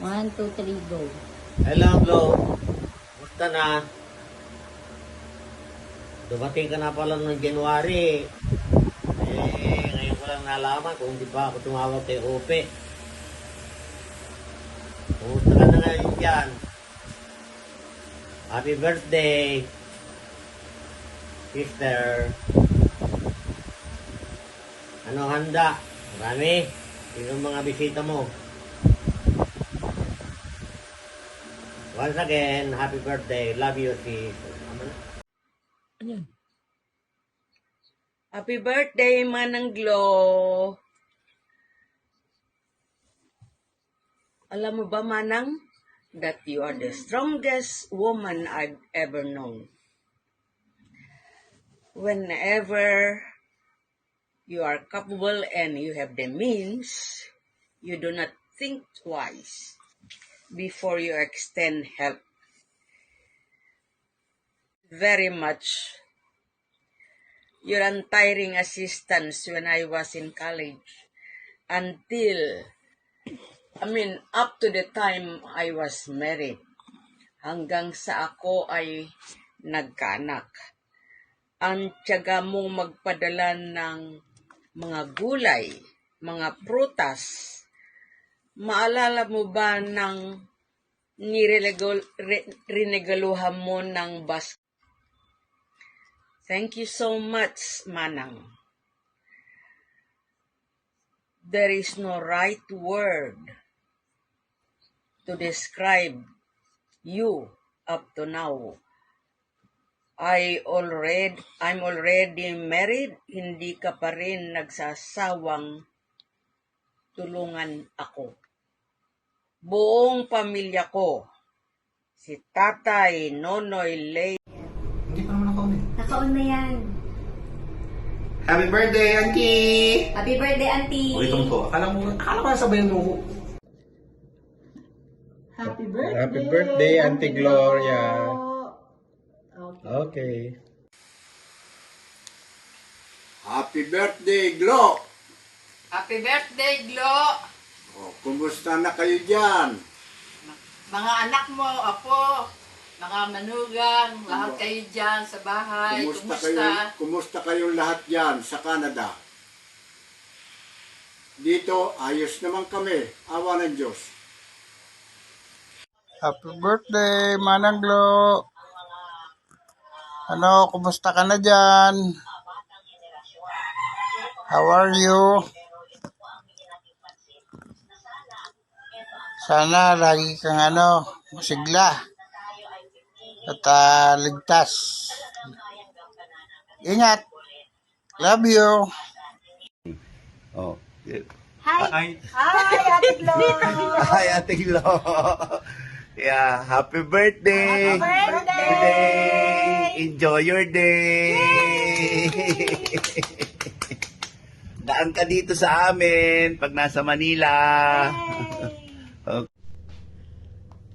1, 2, 3, go. Hello, Glo. Kumusta na? Dumating ka na pala ng January. Ngayon ko lang nalaman kung di pa ako tumawag kay Ope. Kumusta ka na ngayon dyan? Happy birthday, sister. Ano handa? Marami. Sino mga bisita mo? Once again, happy birthday. Love you, sis. Happy birthday, Manang Glo. Alam mo ba, Manang, that you are the strongest woman I've ever known. Whenever you are capable and you have the means, you do not think twice before you extend help. Very much your untiring assistance when I was in college until, up to the time I was married. Hanggang sa ako ay nagkaanak. Ang tiyaga mong magpadala ng mga gulay, mga prutas. Maalala mo ba ng rinegaluhan mo ng basket? Thank you so much, Manang. There is no right word to describe you up to now. I'm already married, hindi ka pa rin nagsasawang tulungan ako. Buong pamilya ko, si Tatay, Nonoy, Lay. Hindi pa naman nakaon eh. Nakaon na yan. Happy birthday, Auntie! Happy birthday, Auntie! Okay, tungko. Akala ko nasabayan mo ko. Happy birthday! Happy birthday, Auntie Gloria! Okay. Happy birthday, Glo! Happy birthday, Glo! Oh, kumusta na kayo dyan? Mga anak mo, apo, mga manugang, lahat kayo dyan sa bahay. Kumusta kayong lahat dyan sa Canada? Dito, ayos naman kami. Awa ng Diyos. Happy birthday, Manang Glo. Ano, kumusta ka na dyan? How are you? Sana lagi kang masigla at ligtas. Ingat. Love you. Oh. Hi! Hi, Ate Glo! Hi, Ate Glo. Yeah, happy birthday. Happy birthday! Today. Enjoy your day. Daan ka dito sa amin pag nasa Manila.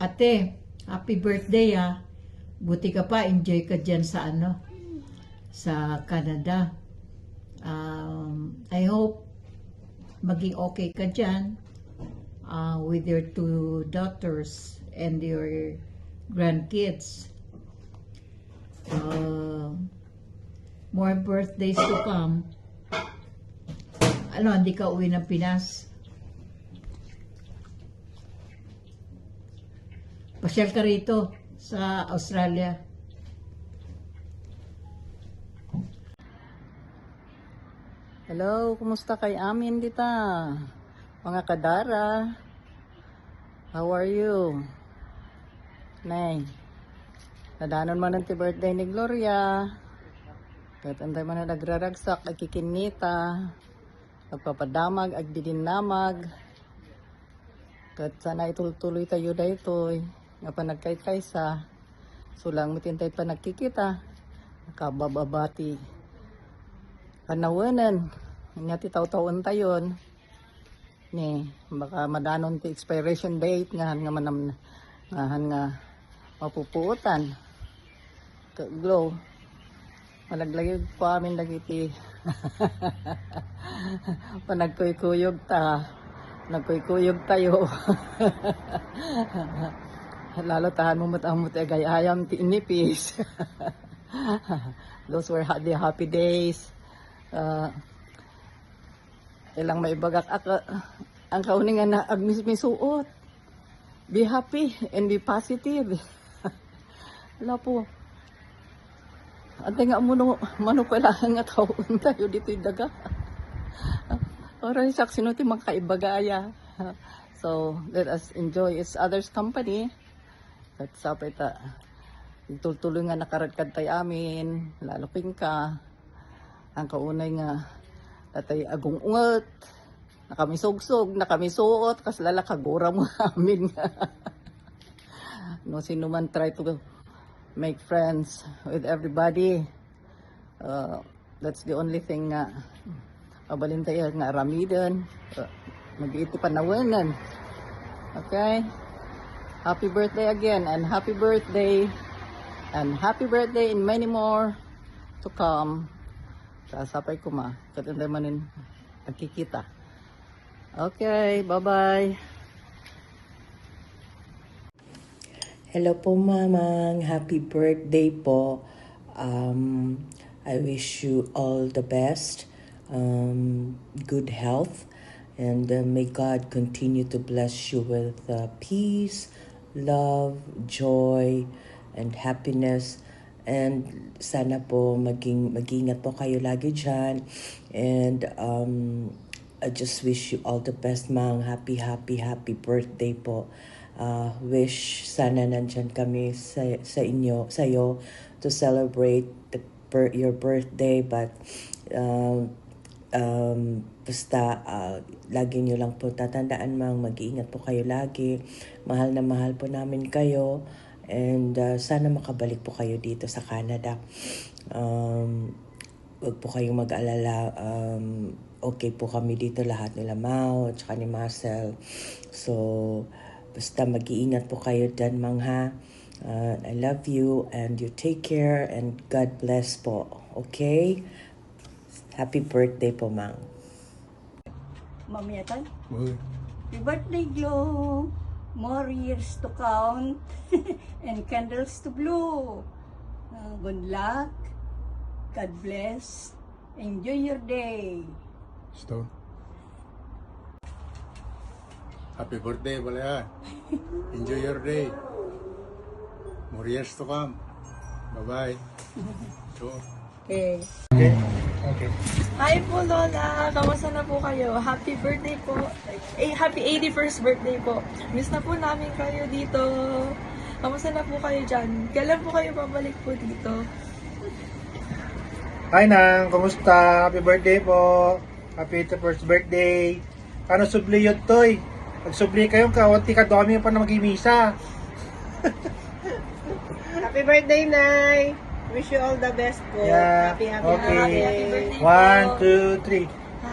Ate, happy birthday ah. Buti ka pa, enjoy ka dyan sa sa Canada. I hope maging okay ka dyan with your 2 daughters and your grandkids. More birthdays to come. Hindi ka uwi ng Pinas? Pasyal ka rito sa Australia. Hello, kumusta kay amin dita? Mga kadara. How are you? Nay, nadanon man ang birthday ni Gloria. Kahit antay man na nagraragsak, agkikinita. Agpapadamag, agdidinamag. Kahit sana ituloy tayo daytoy. Nga pa nagkay-kaysa. Sulang matintay pa nagkikita. Nakabababati. Kanawanan. Nga titaw-tawon tayon. Baka madanon ti expiration date nga nga mapupuutan. Glow. Malaglagay po amin nagiti. Panagkuyog ta. Nagkuykuyog tayo. Lalo tahan mo matamot gayayam ti inipis. Those were the happy days. Ilang maibagak ang kauningan na agmismisuot. Be happy and be positive. Wala po. Ante nga mo mano pala nga taon tayo dito yung daga. Oray sak sino ti magkaibagaya. So let us enjoy each other's company. At sapay ta tuloy nga nakaradkad tayo amin, lalo ka. Ang kaunay nga tatay agong ungot, nakamisog-sog, nakamisuot, kas lala kagura mo amin nga. No, sino man try to make friends with everybody. That's the only thing nga kabalin tayo nga aramidan. Mag-iiti panawanan. Okay? Happy birthday again and happy birthday. And happy birthday and many more to come. Sasapay ko ma. Katinday manin nagkikita. Okay, bye-bye. Hello po, Mamang. Happy birthday po. I wish you all the best. Good health. And may God continue to bless you with peace, love, joy, and happiness. And sana po mag-ingat po kayo lagi dyan. And I just wish you all the best, Mang. Happy birthday po. Wish sana nandyan kami sa iyo to celebrate your birthday. But basta lagi nyo lang po tatandaan, Mang, mag-iingat po kayo lagi. Mahal na mahal po namin kayo. And sana makabalik po kayo dito sa Canada. Huwag po kayong mag-alala. Okay po kami dito lahat, nila Mau at saka ni Marcel. So basta mag-iingat po kayo dyan, Mang, ha. I love you and you take care and God bless po. Okay? Happy birthday po, Mang. Mamiyatan? Happy birthday, Glow! More years to count and candles to blow. Good luck. God bless. Enjoy your day. Stone. Happy birthday, Balaya. Enjoy your day. More years to come. Bye-bye. So. Okay. Okay. Hi po, Lola! Kamusta na po kayo? Happy birthday po! Happy 81st birthday po! Miss na po namin kayo dito. Kamusta na po kayo dyan? Kailan po kayo babalik po dito? Hi Nang, kumusta? Happy birthday po. Happy 81st birthday. Ano subli yun, Toy? Pag subli kayo, kawanti ka dami pa na mag-imisa. Happy birthday, Nay! Wish you all the best po. Yeah. Happy Okay. birthday. 1, 2, 3.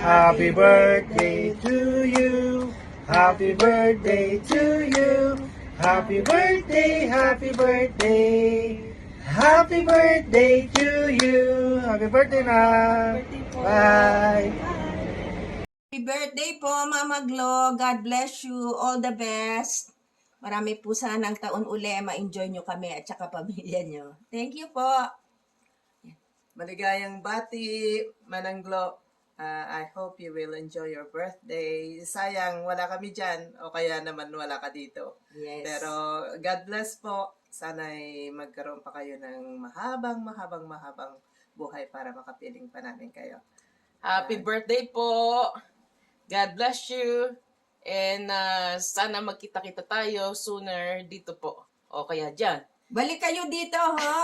Happy birthday to you. Happy birthday to you. Happy birthday, happy birthday. Happy birthday to you. Happy birthday na. Bye. Happy birthday po, Mama Glo. God bless you. All the best. Marami po sanang taon uli. Ma-enjoy nyo kami at saka pamilya nyo. Thank you po. Maligayang bati, Mananglo. I hope you will enjoy your birthday. Sayang, wala kami dyan. O kaya naman wala ka dito. Yes. Pero God bless po. Sana'y magkaroon pa kayo ng mahabang buhay para makapiling pa namin kayo. Happy birthday po. God bless you. And sana magkita-kita tayo sooner dito po. O kaya dyan. Balik kayo dito, ho.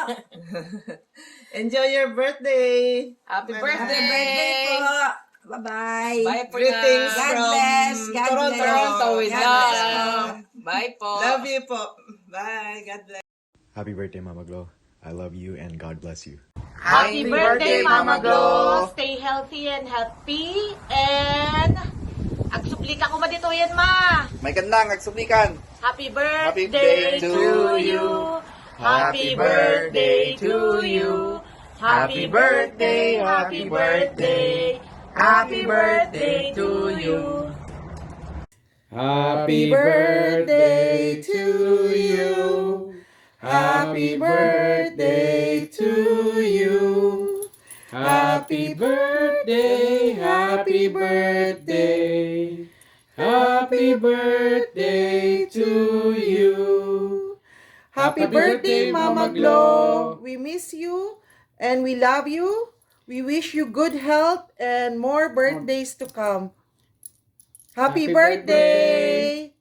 Enjoy your birthday. Happy Happy birthday. birthday po. Bye-bye. Bye for Greetings now. God from bless. God Toronto. bless. Toronto with God bless po. love. Bye po. Love you po. Bye. God bless. Happy birthday, Mama Glo. I love you and God bless you. Happy birthday, Mama Glo! Stay healthy and happy. And agsuplika ko ma dito yan, ma. May gandang agsuplikan. Happy Happy birthday birthday to you. Happy birthday to you. Happy birthday, happy birthday. Happy birthday to you. Happy birthday to you. Happy birthday to you. Happy birthday, happy birthday. Happy birthday to you. Happy birthday, Mama Glo. We miss you and we love you. We wish you good health and more birthdays to come. Happy birthday!